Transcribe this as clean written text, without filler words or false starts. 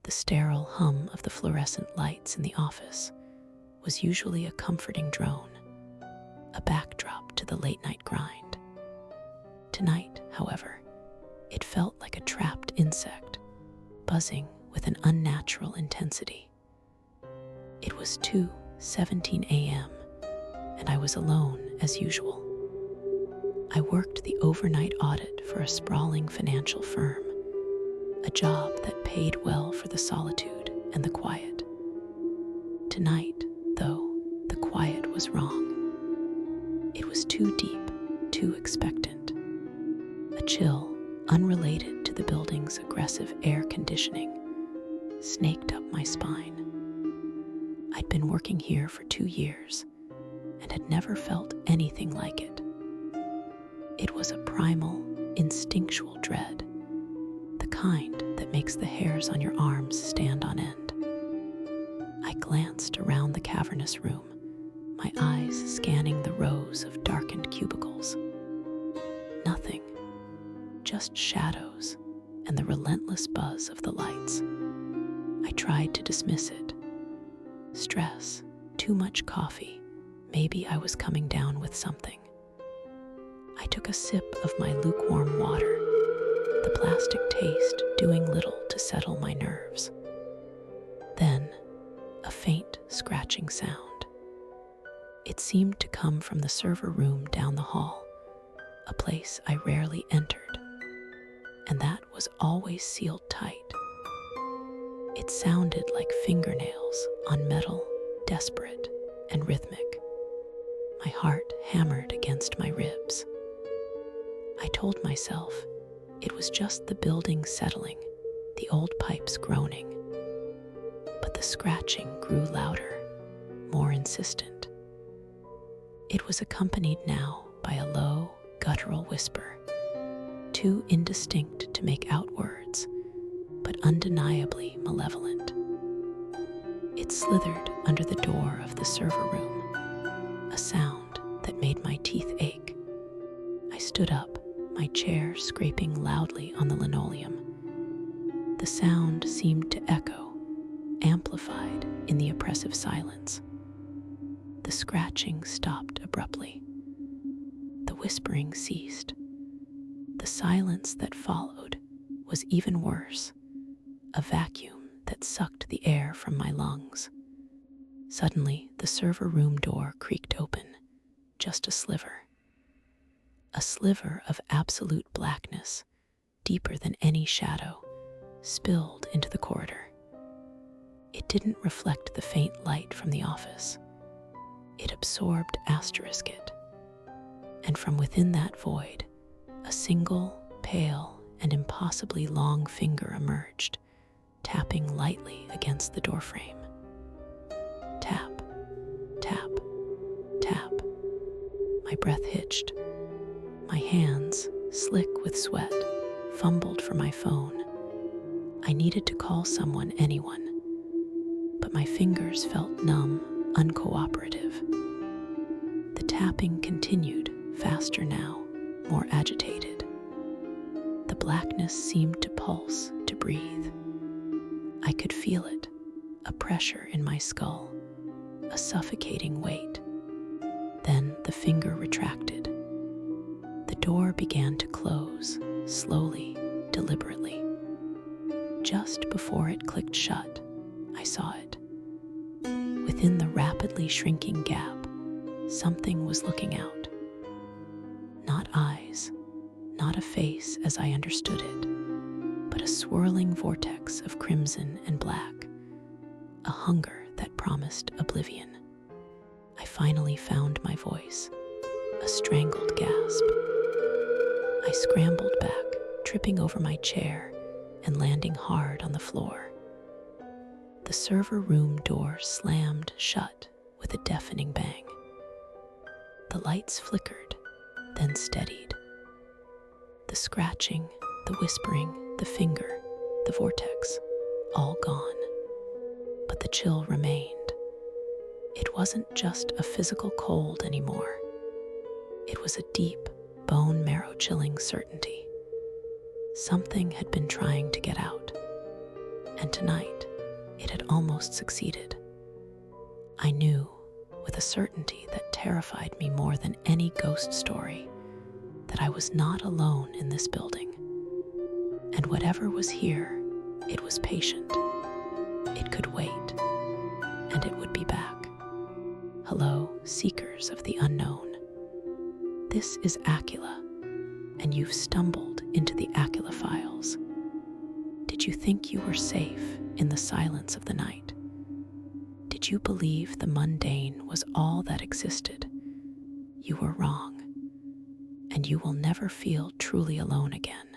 The sterile hum of the fluorescent lights in the office was usually a comforting drone, a backdrop to the late-night grind. Tonight, however, it felt like a trapped insect, buzzing with an unnatural intensity. It was 2:17 a.m., and I was alone as usual. I worked the overnight audit for a sprawling financial firm, a job that paid well for the solitude and the quiet. Tonight, though, the quiet was wrong. It was too deep, too expectant. A chill, unrelated to the building's aggressive air conditioning, snaked up my spine. I'd been working here for 2 years and had never felt anything like it. It was a primal, instinctual dread, the kind that makes the hairs on your arms stand on end. I glanced around the cavernous room, my eyes scanning the rows of darkened cubicles. Nothing, just shadows and the relentless buzz of the lights. I tried to dismiss it. Stress, too much coffee, maybe I was coming down with something. I took a sip of my lukewarm water, the plastic taste doing little to settle my nerves. Then, a faint scratching sound. It seemed to come from the server room down the hall, a place I rarely entered, and that was always sealed tight. It sounded like fingernails on metal, desperate and rhythmic. My heart hammered against my ribs. I told myself it was just the building settling, the old pipes groaning. But the scratching grew louder, more insistent. It was accompanied now by a low, guttural whisper, too indistinct to make out words, but undeniably malevolent. It slithered under the door of the server room, a sound that made my teeth ache. I stood up, my chair scraping loudly on the linoleum. The sound seemed to echo, amplified in the oppressive silence. The scratching stopped abruptly. The whispering ceased. The silence that followed was even worse, a vacuum that sucked the air from my lungs. Suddenly, the server room door creaked open, just a sliver. A sliver of absolute blackness, deeper than any shadow, spilled into the corridor. It didn't reflect the faint light from the office. It absorbed it. And from within that void, a single, pale, and impossibly long finger emerged, tapping lightly against the doorframe. Tap, tap, tap. My breath hitched. My hands, slick with sweat, fumbled for my phone. I needed to call someone, anyone. But my fingers felt numb, uncooperative. The tapping continued, faster now, more agitated. The blackness seemed to pulse, to breathe. I could feel it, a pressure in my skull, a suffocating weight. Then the finger retracted. The door began to close, slowly, deliberately. Just before it clicked shut, I saw it. Within the rapidly shrinking gap, something was looking out. Not eyes, not a face as I understood it, but a swirling vortex of crimson and black, a hunger that promised oblivion. I finally found my voice, a strangled gasp. I scrambled back, tripping over my chair and landing hard on the floor. The server room door slammed shut with a deafening bang. The lights flickered, then steadied. The scratching, the whispering, the finger, the vortex, all gone. But the chill remained. It wasn't just a physical cold anymore. It was a deep, bone-marrow chilling certainty. Something had been trying to get out. And tonight, it had almost succeeded. I knew, with a certainty that terrified me more than any ghost story, that I was not alone in this building. And whatever was here, it was patient. It could wait, and it would be back. Hello, seekers of the unknown. This is Aqeela, and you've stumbled into the Aqeela Files. Did you think you were safe in the silence of the night? Did you believe the mundane was all that existed? You were wrong, and you will never feel truly alone again.